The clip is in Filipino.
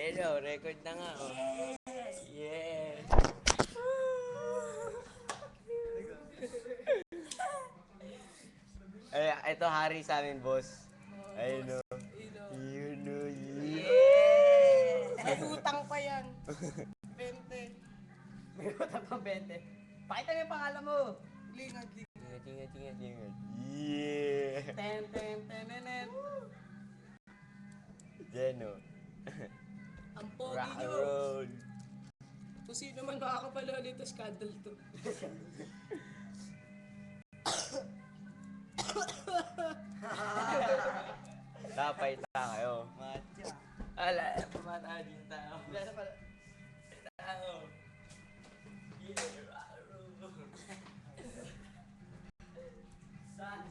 Ayun o, record na nga o. Yes! Ay, ito hari sa amin, boss. Ayun o. Yun o, yes! May utang pa yan. 20. May utang pang 20. Pakita mo yung pangalan mo. Lingad. Ingat. Yeah! Ten, ten, tenenet. Jeno. Ang pogi Rock and nyo. roll. Kung sino man makakapala dito, scandal to. Tapay tayo. Matya. Ala, pamata din tayo. Wala pala. Tayo. Yeah, rock and roll. Saan?